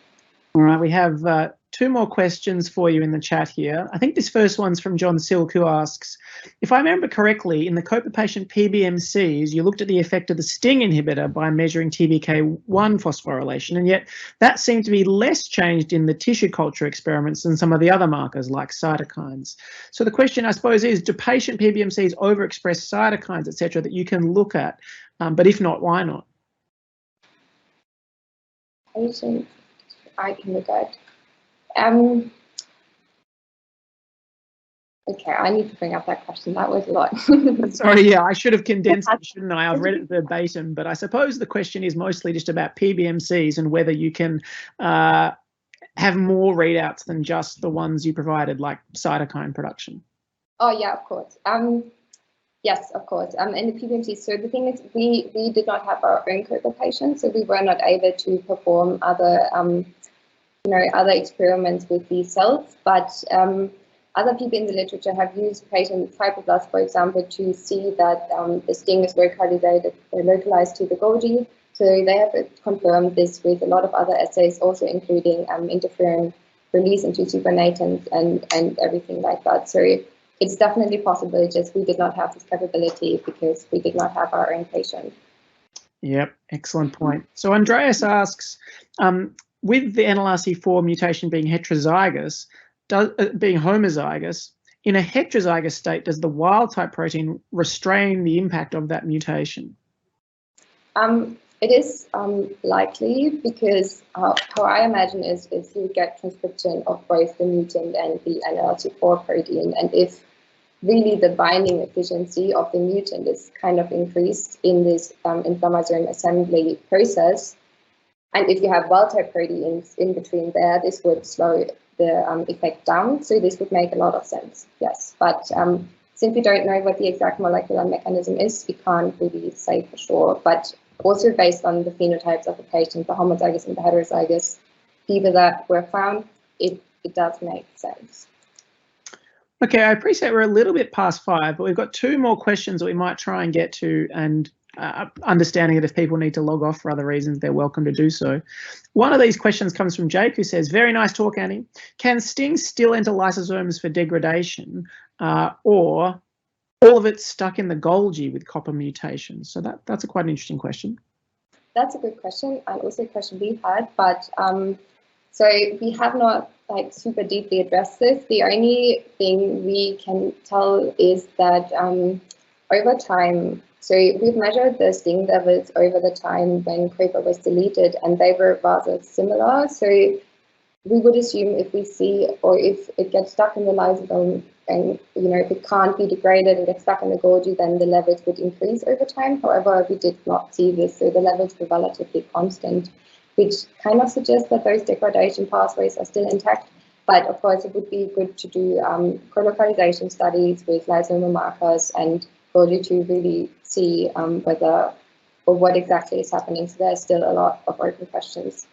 All right, we have two more questions for you in the chat here. I think this first one's from John Silk, who asks, if I remember correctly, in the COPA patient PBMCs, you looked at the effect of the STING inhibitor by measuring TBK1 phosphorylation, and yet that seemed to be less changed in the tissue culture experiments than some of the other markers like cytokines. So the question, I suppose, is, do patient PBMCs overexpress cytokines, etc., that you can look at? But if not, why not? I can look at. Okay, I need to bring up that question. That was a lot. Sorry, yeah, I should have condensed it, shouldn't I? I've read it verbatim, but I suppose the question is mostly just about PBMCs and whether you can have more readouts than just the ones you provided, like cytokine production. Oh yeah, of course. Yes, of course. And the PBMCs. So the thing is, we did not have our own COPA patients, so we were not able to perform other other experiments with these cells, but other people in the literature have used patient fibroblasts, for example, to see that the STING is localized to the Golgi. So they have confirmed this with a lot of other assays, also including interferon release into supernatants and everything like that. So it's definitely possible, just we did not have this capability because we did not have our own patient. Yep, excellent point. So Andreas asks, with the NLRC4 mutation being heterozygous, being homozygous, in a heterozygous state, does the wild type protein restrain the impact of that mutation? It is likely because how I imagine is you get transcription of both the mutant and the NLRC4 protein, and if really the binding efficiency of the mutant is kind of increased in this inflammasome assembly process, and if you have wild-type proteins in between there, this would slow the effect down. So this would make a lot of sense, yes. But since we don't know what the exact molecular mechanism is, we can't really say for sure. But also based on the phenotypes of the patient, the homozygous and the heterozygous people that were found, it does make sense. Okay, I appreciate we're a little bit past 5, but we've got 2 more questions that we might try and get to, and understanding that if people need to log off for other reasons, they're welcome to do so. One of these questions comes from Jake, who says, very nice talk, Annie. Can STING still enter lysosomes for degradation, or all of it stuck in the Golgi with copper mutations? So that's a quite an interesting question. That's a good question, and also a question we've had, but so we have not like super deeply addressed this. The only thing we can tell is that over time, so we've measured the STING levels over the time when COPA was deleted, and they were rather similar. So we would assume if we see, or if it gets stuck in the lysosome, and if it can't be degraded and gets stuck in the Golgi, then the levels would increase over time. However, we did not see this, so the levels were relatively constant, which kind of suggests that those degradation pathways are still intact. But of course, it would be good to do co-localization studies with lysosomal markers and Golgi to really see whether or what exactly is happening. So there's still a lot of open questions.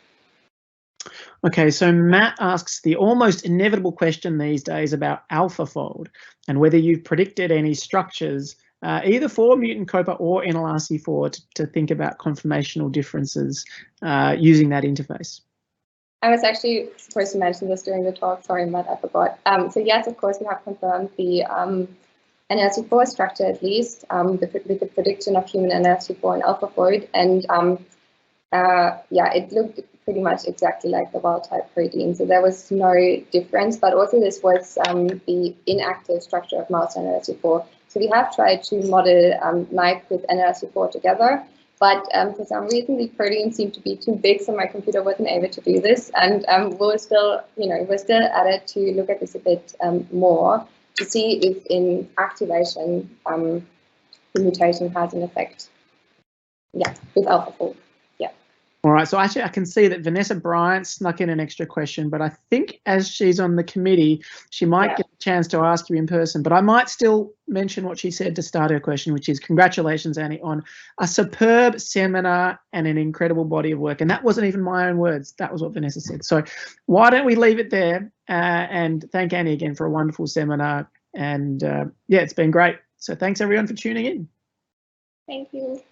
Okay, so Matt asks the almost inevitable question these days about AlphaFold and whether you've predicted any structures either for mutant COPA or NLRC4 to think about conformational differences using that interface. I was actually supposed to mention this during the talk. Sorry, Matt, I forgot. So yes, of course, we have confirmed the NLRC4 structure at least with the prediction of human NLRC4 and AlphaFold, and yeah, it looked pretty much exactly like the wild-type protein, so there was no difference. But also, this was the inactive structure of mouse NLRC4. So we have tried to model NIPE with NLRC4 together, but for some reason the proteins seemed to be too big, so my computer wasn't able to do this. And we're still at it to look at this a bit more to see if in activation the mutation has an effect. Yeah, with AlphaFold. All right, so actually I can see that Vanessa Bryant snuck in an extra question, but I think as she's on the committee, she might get a chance to ask you in person, but I might still mention what she said to start her question, which is congratulations, Annie, on a superb seminar and an incredible body of work. And that wasn't even my own words. That was what Vanessa said. So why don't we leave it there and thank Annie again for a wonderful seminar. And yeah, it's been great. So thanks everyone for tuning in. Thank you.